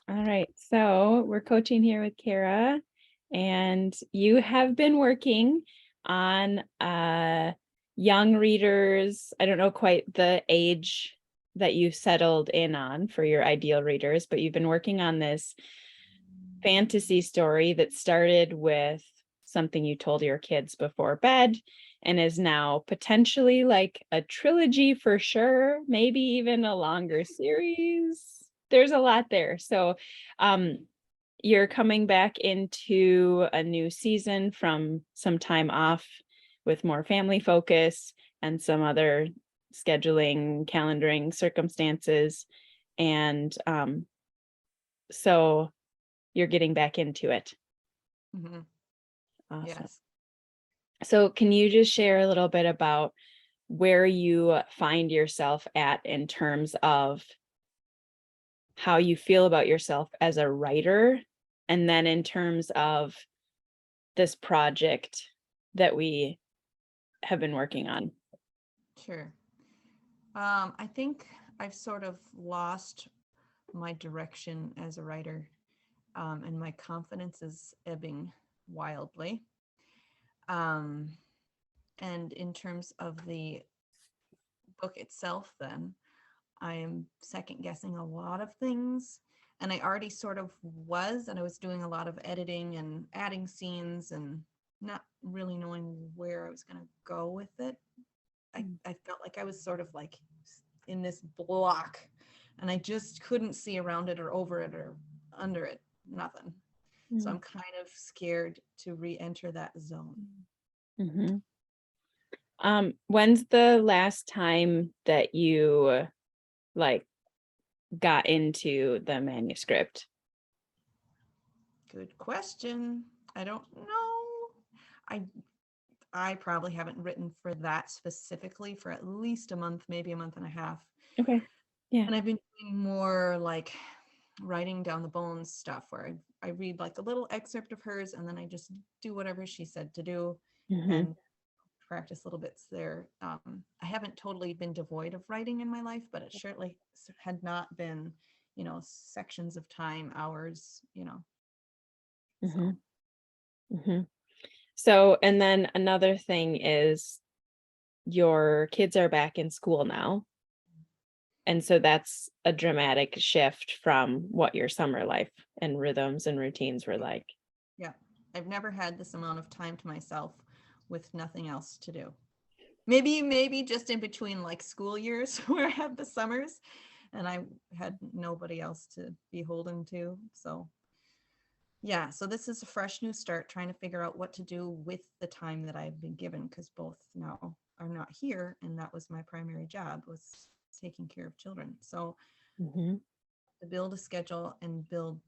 All right. So we're coaching here with Kara, and you have been working on young readers. I don't know quite the age that you settled in on for your ideal readers, but you've been working on this fantasy story that started with something you told your kids before bed and is now potentially like a trilogy for sure, maybe even a longer series. There's a lot there. So you're coming back into a new season from some time off with more family focus and some other scheduling, calendaring circumstances. And so you're getting back into it. Mhm. Awesome. Yes. So can you just share a little bit about where you find yourself at in terms of how you feel about yourself as a writer, and then in terms of this project that we have been working on? Sure. I think I've sort of lost my direction as a writer, and my confidence is ebbing wildly. Um, and in terms of the book itself, then I am second guessing a lot of things. And I already sort of was, and I was doing a lot of editing and adding scenes and not really knowing where I was going to go with it. I felt like I was sort of like in this block and I just couldn't see around it or over it or under it, nothing. So I'm kind of scared to re-enter that zone. Mm-hmm. When's the last time that you like got into the manuscript? Good question. I don't know. I I probably haven't written for that specifically for at least a month, maybe a month and a half. Okay. Yeah. And I've been doing more like writing down the bones stuff where I read like a little excerpt of hers and then I just do whatever she said to do Mm-hmm. and practice little bits there. I haven't totally been devoid of writing in my life, but it surely had not been, sections of time, hours, Mm-hmm. so. Mm-hmm. So, and then another thing is your kids are back in school now. And so that's a dramatic shift from what your summer life and rhythms and routines were like. Yeah, I've never had this amount of time to myself with nothing else to do. Maybe just in between like school years where I have the summers and I had nobody else to be holding to. So yeah, so this is a fresh new start trying to figure out what to do with the time that I've been given because both now are not here and that was my primary job was taking care of children. So Mm-hmm. to build a schedule and build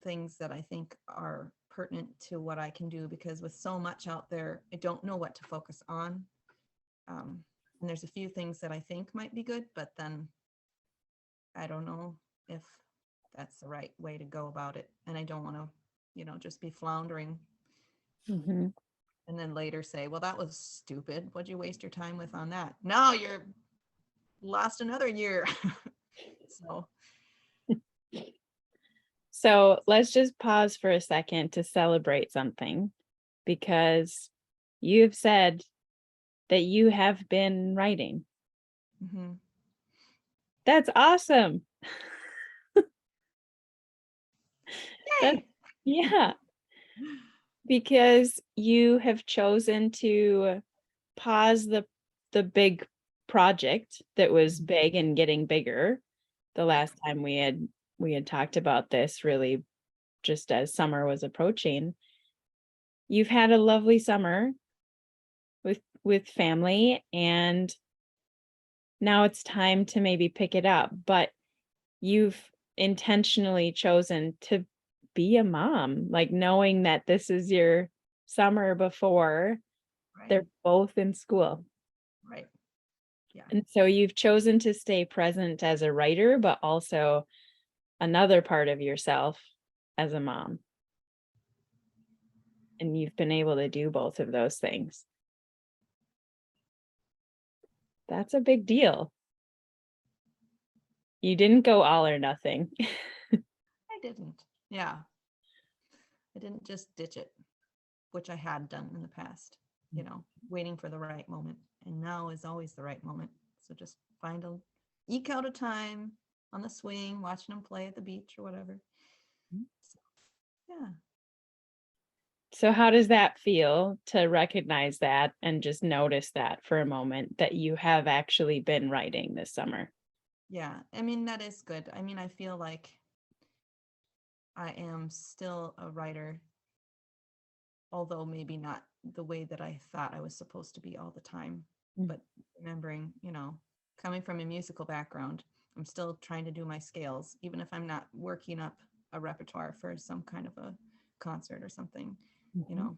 things that I think are pertinent to what I can do because with so much out there, I don't know what to focus on. And there's a few things that I think might be good, but then I don't know if that's the right way to go about it. And I don't want to, just be floundering Mm-hmm. and then later say, well, that was stupid. What'd you waste your time with on that? No, you're lost another year. So, So let's just pause for a second to celebrate something, because you've said that you have been writing. mhm. That's awesome. That's, Yay. yeah, because you have chosen to pause the big project that was big and getting bigger. The Yeah. last time we had talked about this, really just as summer was approaching. You've had a lovely summer with family, and now it's time to maybe pick it up, but you've intentionally chosen to be a mom, like knowing that this is your summer before Right. they're both in school. Right. Yeah. And so you've chosen to stay present as a writer, but also another part of yourself as a mom. And you've been able to do both of those things. That's a big deal. You didn't go all or nothing. didn't. Yeah. I didn't just ditch it, which I had done in the past, waiting for the right moment. And now is always the right moment. So just eke out a time on the swing, watching them play at the beach or whatever. So, yeah. So how does that feel to recognize that and just notice that for a moment that you have actually been writing this summer? Yeah. I mean, that is good. I mean, I feel like I am still a writer, although maybe not the way that I thought I was supposed to be all the time. Mm. But remembering, coming from a musical background, I'm still trying to do my scales, even if I'm not working up a repertoire for some kind of a concert or something, Mhm.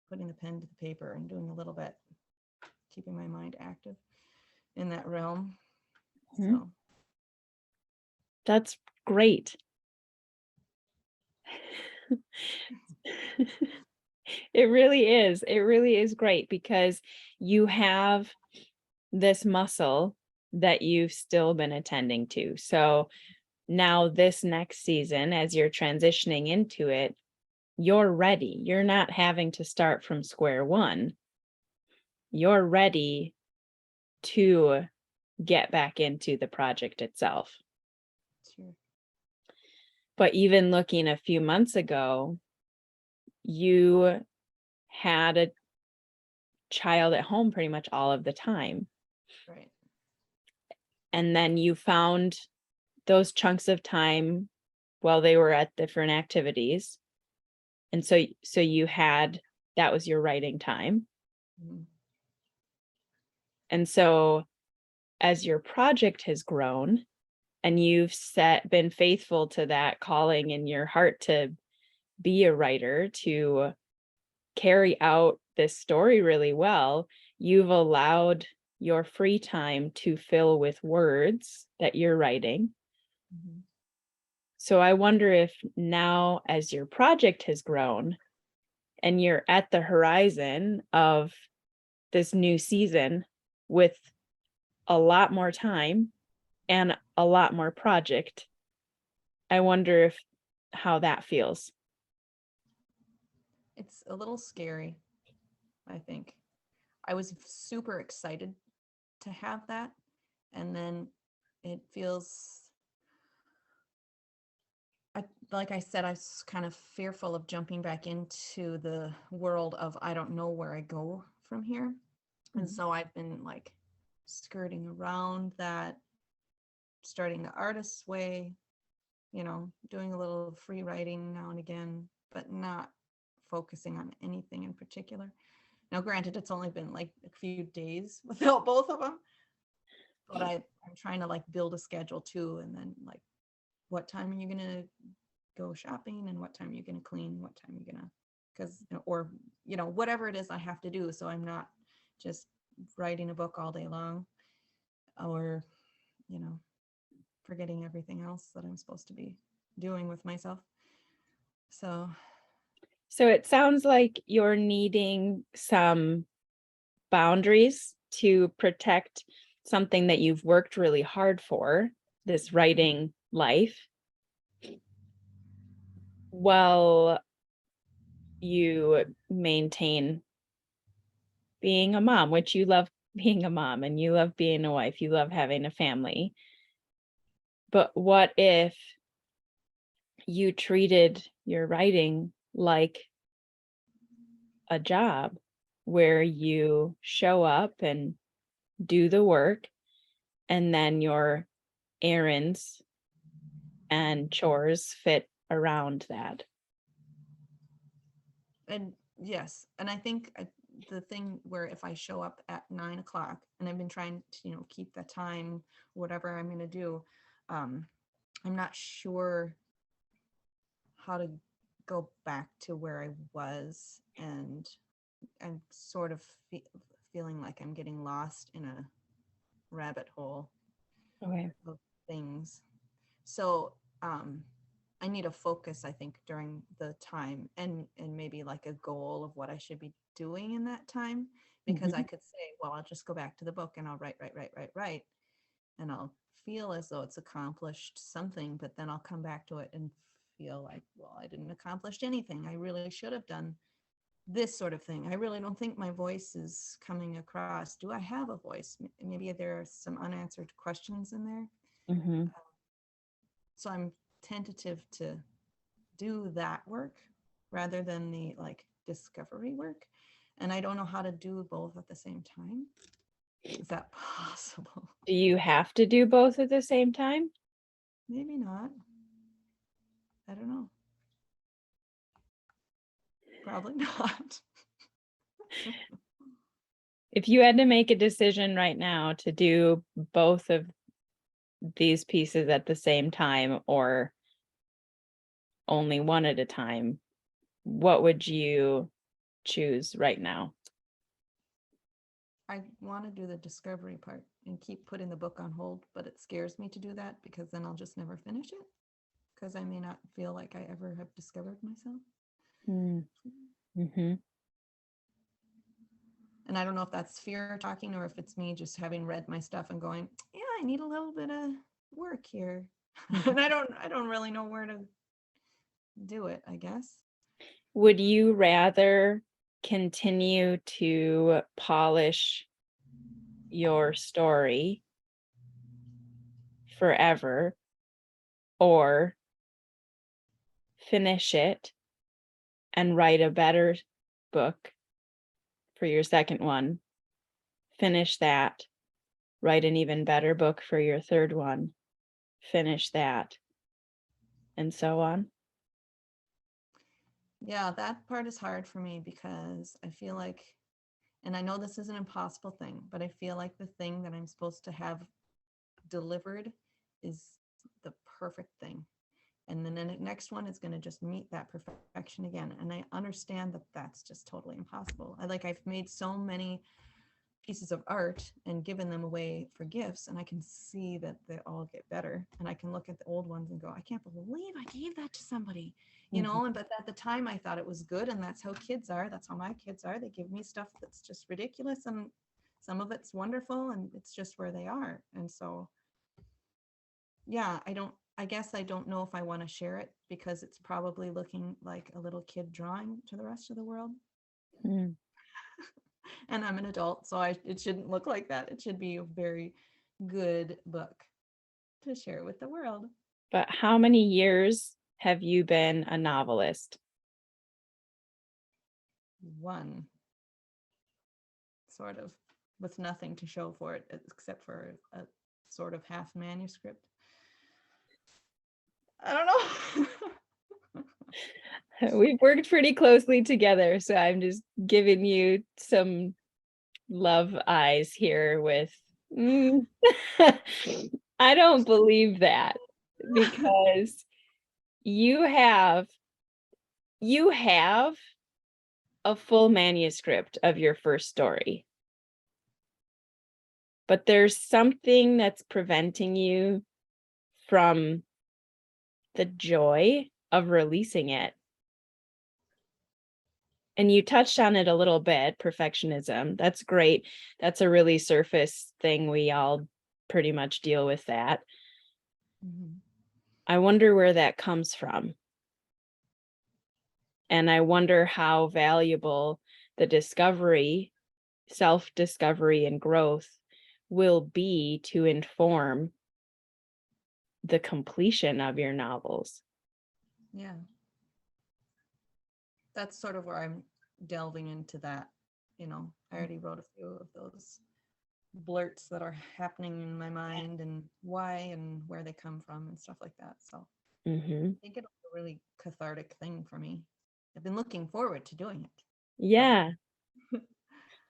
putting the pen to the paper and doing a little bit, keeping my mind active in that realm. Mhm. So That's great. It really is. It really is great because you have this muscle that you've still been attending to. So now this next season, as you're transitioning into it, you're ready. You're not having to start from square one. You're ready to get back into the project itself. sure. But even looking a few months ago, you had a child at home pretty much all of the time. Right. And then you found those chunks of time while they were at different activities. And so you had, that was your writing time. Mhm. And so as your project has grown and you've been faithful to that calling in your heart to be a writer, to carry out this story really well, you've allowed your free time to fill with words that you're writing. Mhm. So I wonder if now, as your project has grown and you're at the horizon of this new season with a lot more time and a lot more project, I wonder if how that feels. It's a little scary, I think. I was super excited to have that. And then it feels, like I said, I was kind of fearful of jumping back into the world of I don't know where I go from here. And so I've been like skirting around that, starting the artist's way, doing a little free writing now and again, but not focusing on anything in particular. Now, granted, it's only been like a few days without both of them, but I'm trying to like build a schedule too. And then like, what time are you going to go shopping and what time are you going to clean? What time are you going to, because, or, whatever it is I have to do. So I'm not just writing a book all day long or, you know, forgetting everything else that I'm supposed to be doing with myself. So it sounds like you're needing some boundaries to protect something that you've worked really hard for, this writing life, while you maintain being a mom, which you love being a mom and you love being a wife, you love having a family. But what if you treated your writing like a job where you show up and do the work and then your errands and chores fit around that? And yes, and I think the thing where if I show up at 9 o'clock and I've been trying to, keep the time, whatever I'm going to do, um, I'm not sure how to go back to where I was, and I'm sort of feeling like I'm getting lost in a rabbit hole Okay. of things. So I need a focus, I think, during the time, and maybe like a goal of what I should be doing in that time, because I Mhm. could say, well, I'll just go back to the book and I'll write, and I'll feel as though it's accomplished something, but then I'll come back to it and feel like, well, I didn't accomplish anything. I really should have done this sort of thing. I really don't think my voice is coming across. Do I have a voice? Maybe there are some unanswered questions in there. Mm-hmm. So I'm tentative to do that work rather than the like discovery work. And I don't know how to do both at the same time. Is that possible? Do you have to do both at the same time? Maybe not. I don't know. Probably not. If you had to make a decision right now to do both of these pieces at the same time or only one at a time, what would you choose right now? I want to do the discovery part and keep putting the book on hold, but it scares me to do that because then I'll just never finish it because I may not feel like I ever have discovered myself. Mm-hmm. And I don't know if that's fear talking or if it's me just having read my stuff and going, yeah, I need a little bit of work here. And I don't really know where to do it, I guess. Would you rather continue to polish your story forever or finish it and write a better book for your second one, finish that, write an even better book for your third one, finish that, and so on? Yeah, that part is hard for me because I feel like, and I know this is an impossible thing, but I feel like the thing that I'm supposed to have delivered is the perfect thing. And then the next one is going to just meet that perfection again. And I understand that that's just totally impossible. I've made so many pieces of art and given them away for gifts, and I can see that they all get better. And I can look at the old ones and go, I can't believe I gave that to somebody, you know. And but at the time I thought it was good, and that's how kids are. That's how my kids are. They give me stuff that's just ridiculous, and some of it's wonderful, and it's just where they are. And so yeah, I guess I don't know if I want to share it because it's probably looking like a little kid drawing to the rest of the world. Mm. And I'm an adult, so it shouldn't look like that. It should be a very good book to share with the world. But how many years have you been a novelist? One, sort of, with nothing to show for it except for a sort of half manuscript. I don't know. We've worked pretty closely together, so I'm just giving you some love eyes here with I don't believe that because you have a full manuscript of your first story. But there's something that's preventing you from the joy of releasing it. And you touched on it a little bit, perfectionism. That's great. That's a really surface thing. We all pretty much deal with that. Mm-hmm. I wonder where that comes from. And I wonder how valuable the discovery, self-discovery and growth will be to inform the completion of your novels. Yeah. That's sort of where I'm delving into that. You know, I already wrote a few of those blurts that are happening in my mind and why and where they come from and stuff like that. So I think it'll be a really cathartic thing for me. I've been looking forward to doing it. Yeah.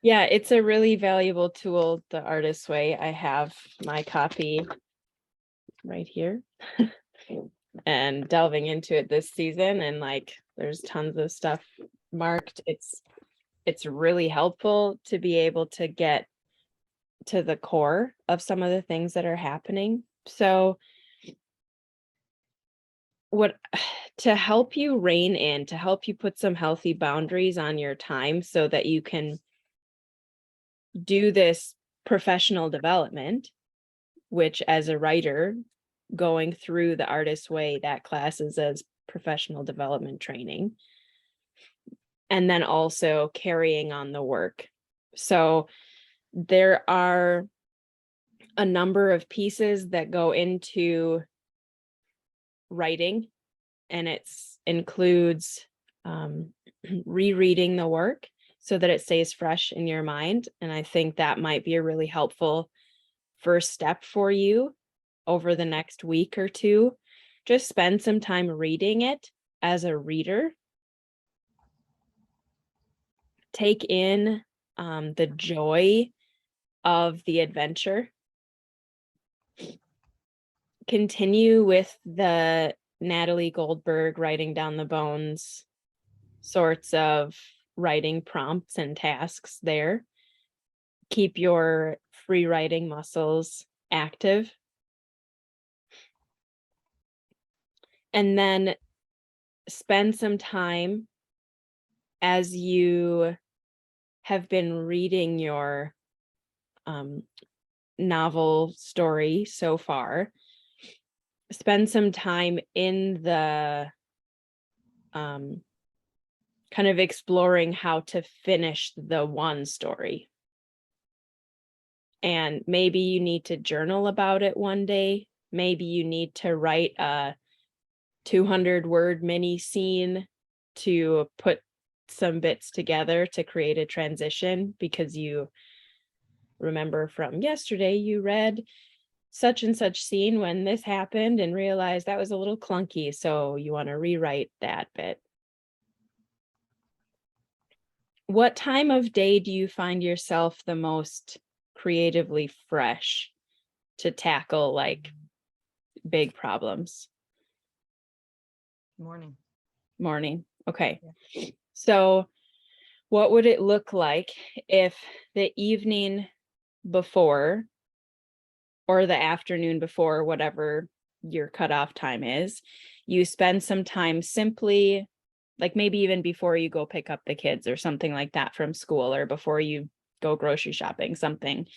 Yeah, it's a really valuable tool, The Artist's Way. I have my copy right here and delving into it this season, and like there's tons of stuff marked. It's really helpful to be able to get to the core of some of the things that are happening. So what to help you rein in, to help you put some healthy boundaries on your time so that you can do this professional development, which as a writer going through The Artist's Way, that class is as professional development training. And then also carrying on the work. So there are a number of pieces that go into writing, and it's includes rereading the work so that it stays fresh in your mind. And I think that might be a really helpful first step for you over the next week or two. Just spend some time reading it as a reader. Take in the joy of the adventure. Continue with the Natalie Goldberg writing down the bones sorts of writing prompts and tasks there. Keep your free writing muscles active. And then spend some time as you have been reading your novel story so far. Spend some time in the kind of exploring how to finish the one story. And maybe you need to journal about it one day. Maybe you need to write a 200-word mini scene to put some bits together to create a transition, because you remember from yesterday you read such and such scene when this happened and realized that was a little clunky, so you want to rewrite that bit. What time of day do you find yourself the most creatively fresh to tackle like big problems? Morning. Morning. Okay. Yeah. So what would it look like if the evening before or the afternoon before, whatever your cutoff time is, you spend some time simply, like maybe even before you go pick up the kids or something like that from school, or before you go grocery shopping, something,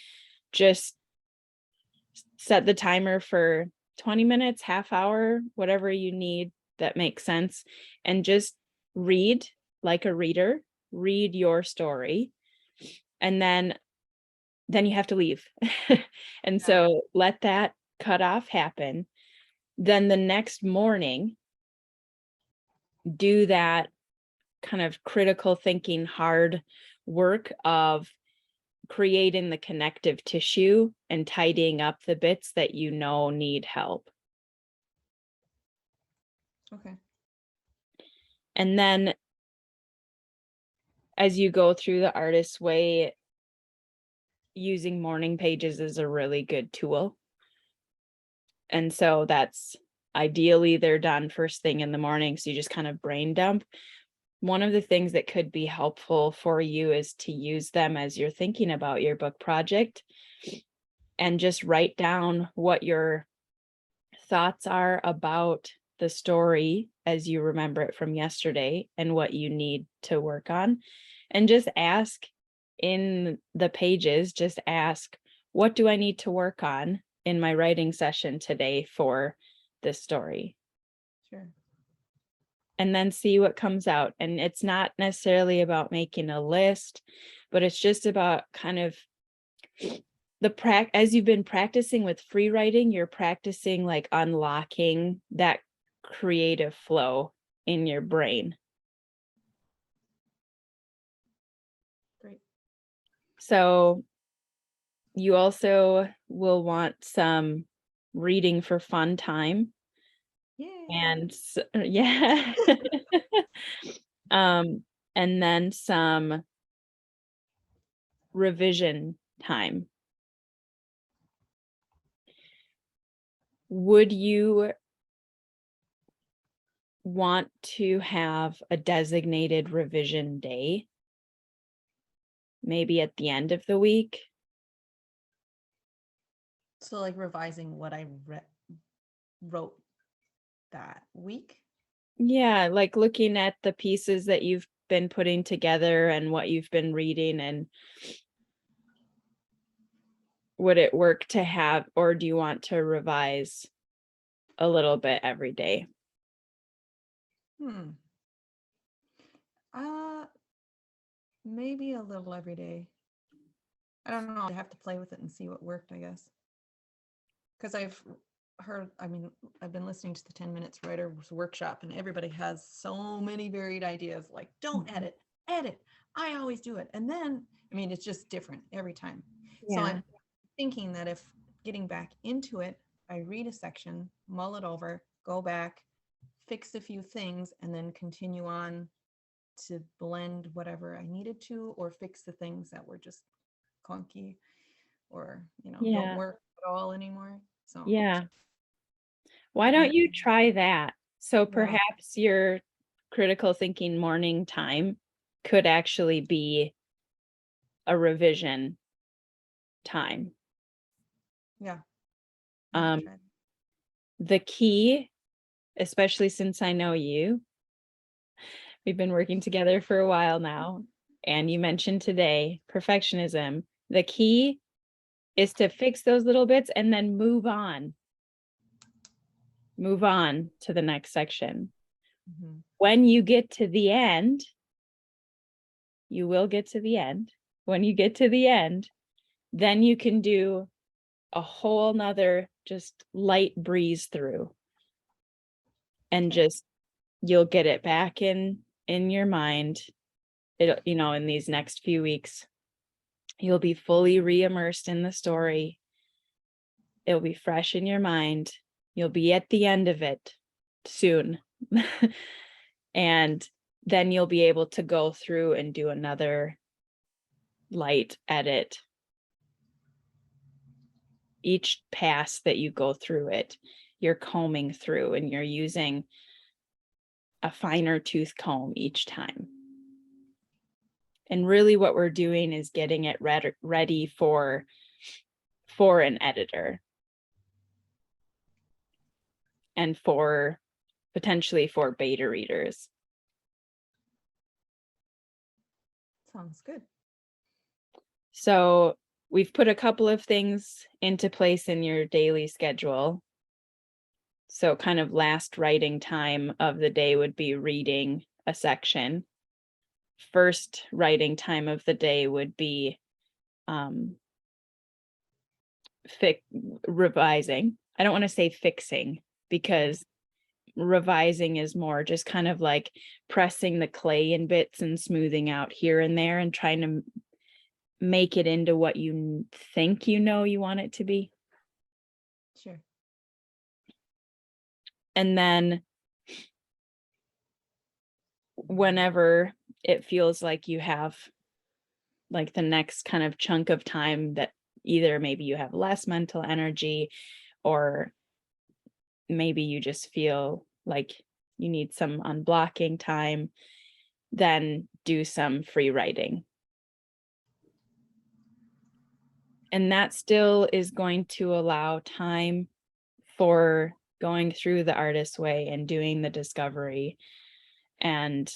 just set the timer for 20 minutes, half hour, whatever you need that makes sense, and just read like a reader, read your story, and then you have to leave. And so let that cutoff happen. Then the next morning, do that kind of critical thinking, hard work of creating the connective tissue and tidying up the bits that you know need help. Okay. And then as you go through the Artist's Way, using morning pages is a really good tool. And so that's ideally they're done first thing in the morning. So you just kind of brain dump. One of the things that could be helpful for you is to use them as you're thinking about your book project, and just write down what your thoughts are about the story as you remember it from yesterday and what you need to work on. And just ask in the pages, just ask, what do I need to work on in my writing session today for this story? Sure. And then see what comes out. And it's not necessarily about making a list, but it's just about kind of as you've been practicing with free writing, you're practicing like unlocking that creative flow in your brain. Great. So you also will want some reading for fun time. Yay. And yeah. And then some revision time. Would you want to have a designated revision day? Maybe at the end of the week? So like revising what I wrote that week. Yeah, like looking at the pieces that you've been putting together and what you've been reading, and would it work to have, or do you want to revise a little bit every day? Hmm. Uh, maybe a little every day. I don't know. I have to play with it and see what worked, I guess. Because I've been listening to the 10 Minutes Writers Workshop, and everybody has so many varied ideas like, don't Mhm. edit. I always do it. And then, it's just different every time. So Yeah. I'm thinking that if getting back into it, I read a section, mull it over, go back, fix a few things, and then continue on to blend whatever I needed to, or fix the things that were just clunky or, don't Yeah. work at all anymore. So, Yeah. Why and don't you try that? So yeah, perhaps your critical thinking morning time could actually be a revision time. yeah, I might Um, try. the key, especially since I know you, we've been working together for a while now, and you mentioned today perfectionism. The key is to fix those little bits and then move on. Move on to the next section. Mhm. When you get to the end, you will get to the end. When you get to the end, then you can do a whole nother just light breeze through and Okay. just you'll get it back in your mind. It, in these next few weeks, you'll be fully re-immersed in the story. It'll be fresh in your mind. You'll be at the end of it soon. And then you'll be able to go through and do another light edit each pass that you go through it. You're combing through and you're using a finer tooth comb each time. And really what we're doing is getting it ready for an editor and for potentially for beta readers. Sounds good. So we've put a couple of things into place in your daily schedule. So kind of last writing time of the day would be reading a section. First writing time of the day would be um, revising. I don't want to say fixing because revising is more just kind of like pressing the clay in bits and smoothing out here and there and trying to make it into what you think you want it to be. Sure. And then whenever it feels like you have like the next kind of chunk of time that either maybe you have less mental energy or maybe you just feel like you need some unblocking time, then do some free writing. And that still is going to allow time for going through the artist's way and doing the discovery and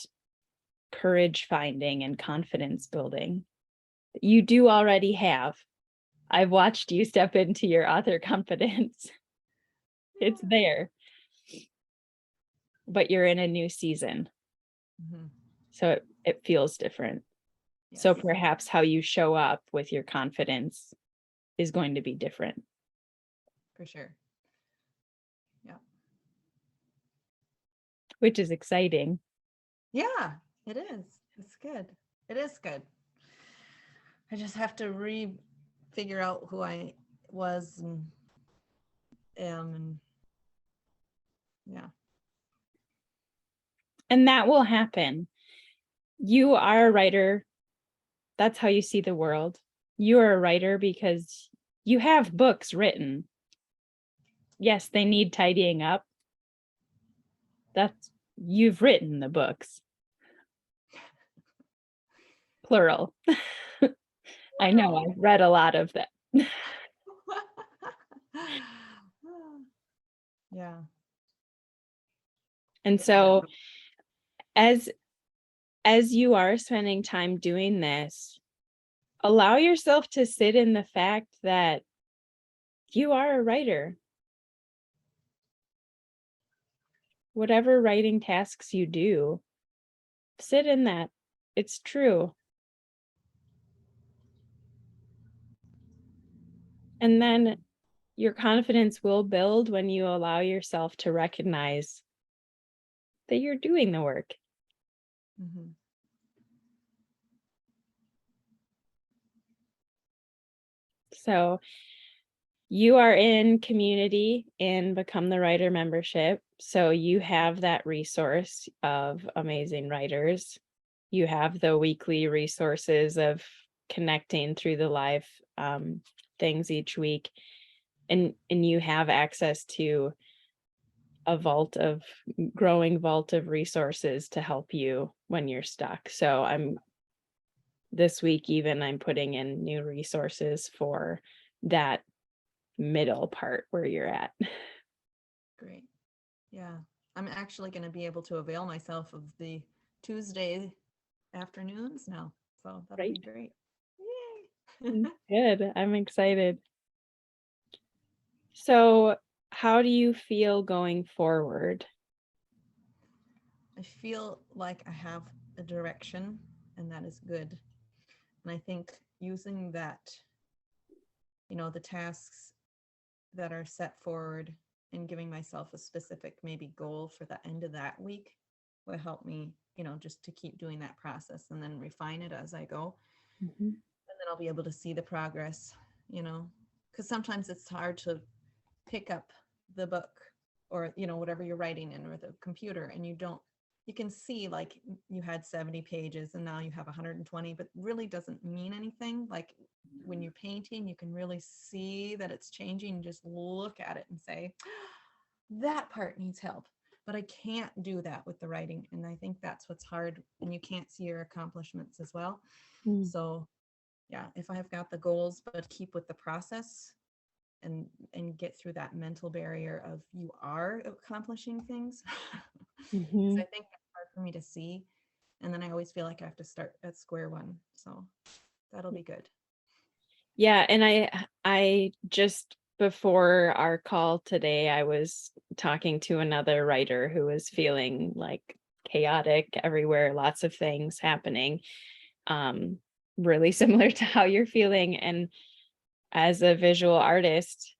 courage finding and confidence building. You do already have. I've watched you step into your author confidence. It's there, but you're in a new season. Mhm. So it feels different. So Yes, perhaps how you show up with your confidence is going to be different. for sure. Yeah. Which is exciting. Yeah, it is. It's good. It is good. I just have to figure out who I was and am, and yeah. And that will happen. You are a writer. That's how you see the world. You are a writer because you have books written. Yes, they need tidying up. That's you've written the books. Plural. I know, Well. I've read a lot of them. Yeah. And so as you are spending time doing this, allow yourself to sit in the fact that you are a writer. whatever writing tasks you do, sit in that. It's true. And then your confidence will build when you allow yourself to recognize that you're doing the work. Mhm. So you are in community in Become the Writer membership. So you have that resource of amazing writers. You have the weekly resources of connecting through the live things each week. And you have access to a growing vault of resources to help you when you're stuck. So this week even I'm putting in new resources for that middle part where you're at. Great. Yeah. I'm actually going to be able to avail myself of the Tuesday afternoons now. So that'll be Right. great. Yay. Good. I'm excited. So how do you feel going forward? I feel like I have a direction, and that is good. And I think using that, the tasks that are set forward and giving myself a specific maybe goal for the end of that week will help me, just to keep doing that process and then refine it as I go. Mhm. And then I'll be able to see the progress, because sometimes it's hard to pick up the book or, whatever you're writing in or the computer, and you can see like you had 70 pages and now you have 120, but really doesn't mean anything. Like when you're painting, you can really see that it's changing. Just look at it and say, that part needs help. But I can't do that with the writing. And I think that's what's hard, and you can't see your accomplishments as well. Mm. So yeah, if I've got the goals, but keep with the process and get through that mental barrier of you are accomplishing things. Because I Mhm. think that's hard for me to see. And then I always feel like I have to start at square one. So that'll be good. Yeah, and I just before our call today, I was talking to another writer who was feeling like chaotic everywhere, lots of things happening. Um, really similar to how you're feeling. And as a visual artist,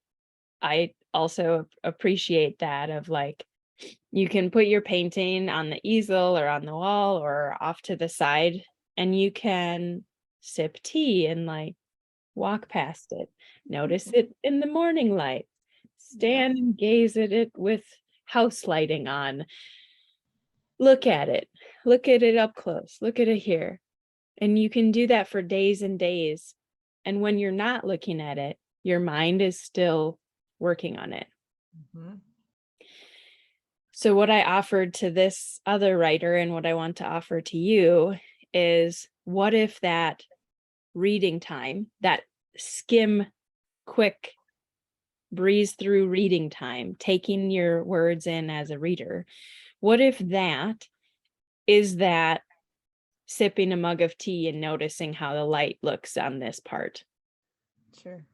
I also appreciate that of like you can put your painting on the easel or on the wall or off to the side, and you can sip tea and like walk past it, notice it in the morning light, Yeah. stand and gaze at it with house lighting on, look at it up close, look at it here. And you can do that for days and days. And when you're not looking at it, your mind is still working on it. Mm-hmm. So, what I offered to this other writer and what I want to offer to you is what if that reading time, that skim, quick, breeze through reading time, taking your words in as a reader, what if that is that sipping a mug of tea and noticing how the light looks on this part? Sure.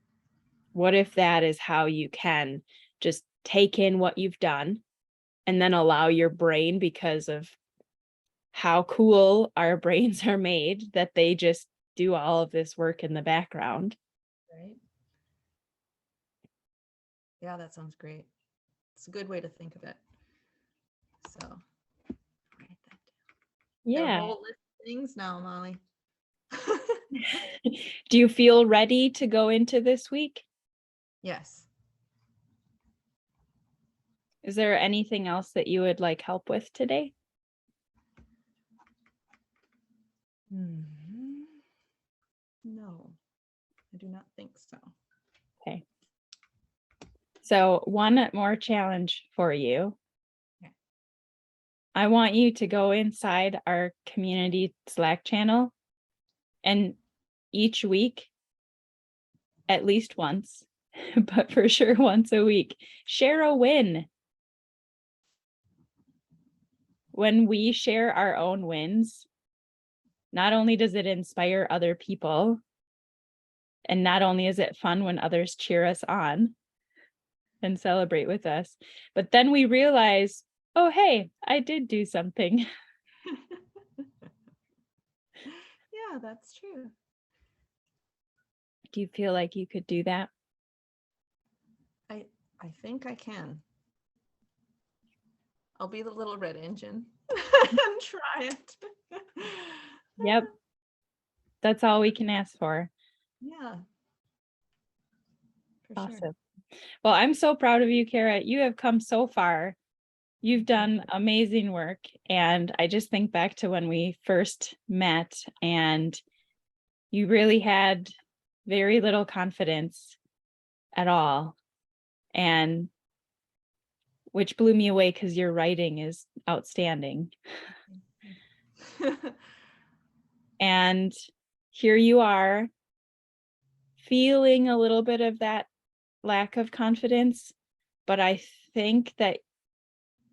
What if that is how you can just take in what you've done and then allow your brain, because of how cool our brains are made, that they just do all of this work in the background. Right. Yeah, that sounds great. It's a good way to think of it. So write that down. Got a Yeah. whole list of things now, Molly. Do you feel ready to go into this week? Yes. Is there anything else that you would like help with today? Mhm. No, I do not think so. Okay. So one more challenge for you. Okay. I want you to go inside our community Slack channel and each week, at least once, but for sure once a week, share a win. When we share our own wins, not only does it inspire other people, and not only is it fun when others cheer us on and celebrate with us, but then we realize, oh, hey, I did do something. Yeah, that's true. Do you feel like you could do that? I think I can. I'll be the little red engine and try it. Yep. That's all we can ask for. Yeah, for sure. Awesome. Well, I'm so proud of you, Kara. You have come so far. You've done amazing work. And I just think back to when we first met and you really had very little confidence at all. And which blew me away because your writing is outstanding. And here you are feeling a little bit of that lack of confidence, but I think that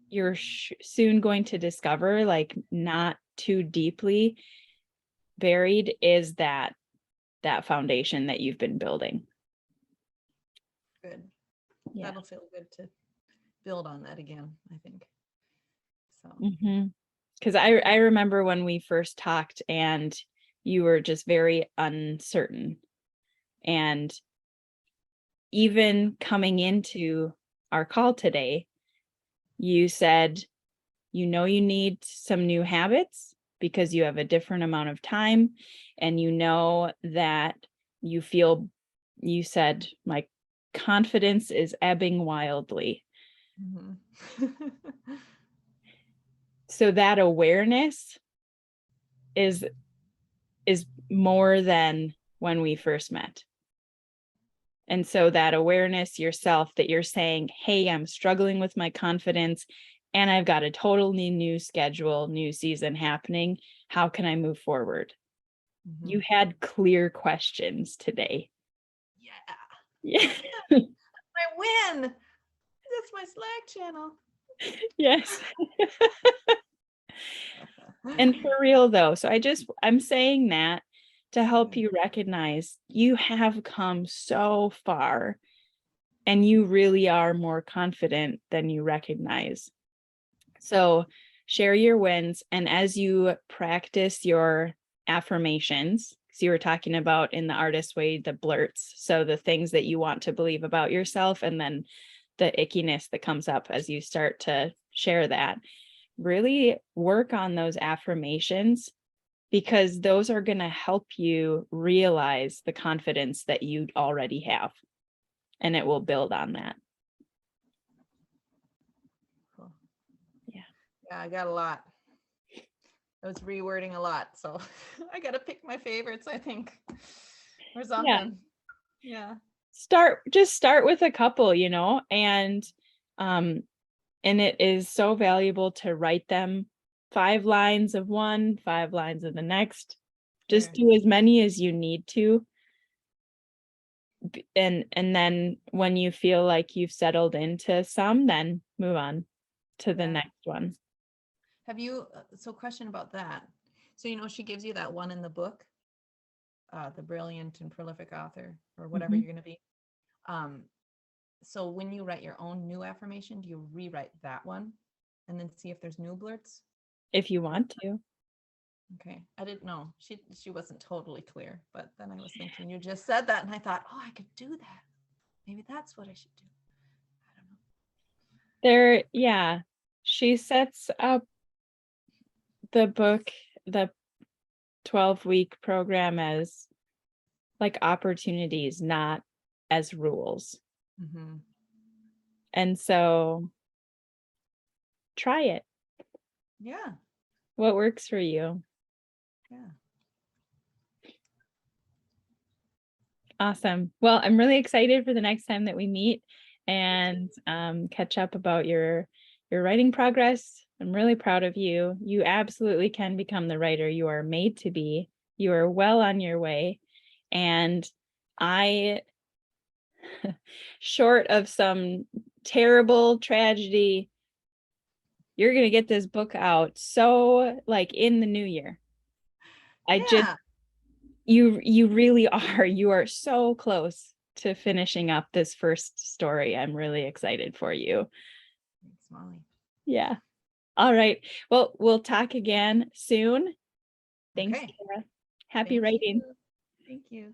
you're soon going to discover, like not too deeply buried, is that foundation that you've been building. Good. Yeah. That'll feel good to build on that again, I think. So because I remember when we first talked and you were just very uncertain, and even coming into our call today, you said, you need some new habits because you have a different amount of time, and you know that you said, my confidence is ebbing wildly. So that awareness is more than when we first met. And so that awareness yourself, that you're saying, hey, I'm struggling with my confidence and I've got a totally new schedule, new season happening. How can I move forward? You had clear questions today. Yeah. I win. That's my Slack channel. Yes. And for real though, so I'm saying that to help you recognize you have come so far and you really are more confident than you recognize. So share your wins, and as you practice your affirmations, because you were talking about in the Artist Way, the blurts, so the things that you want to believe about yourself, and then the ickiness that comes up as you start to share that, really work on those affirmations, because those are going to help you realize the confidence that you already have, and it will build on that. Cool. Yeah, I got a lot. I was rewording a lot, so I got to pick my favorites, I think, or something. Yeah. Start with a couple, and it is so valuable to write them, 5 lines of one, 5 lines of the next. Just do as many as you need to. And then when you feel like you've settled into some, then move on to the next one. Have you, so question about that. So, she gives you that one in the book, the brilliant and prolific author, or whatever you're going to be. So when you write your own new affirmation, do you rewrite that one and then see if there's new blurts? If you want to. Okay. I didn't know. She wasn't totally clear, but then I was thinking, you just said that and I thought, oh, I could do that. Maybe that's what I should do. I don't know. She sets up the book, the 12-week program, as like opportunities, not as rules. And so try it. Yeah. What works for you? Yeah. Awesome. Well, I'm really excited for the next time that we meet and catch up about your writing progress. I'm really proud of you. You absolutely can become the writer you are made to be. You are well on your way. And I, short of some terrible tragedy, you're going to get this book out so like in the new year. You really are. You are so close to finishing up this first story. I'm really excited for you. Thanks, Molly. Yeah. All right. Well, we'll talk again soon. Thanks, Okay. Kara. Happy Thank writing. you. Thank you.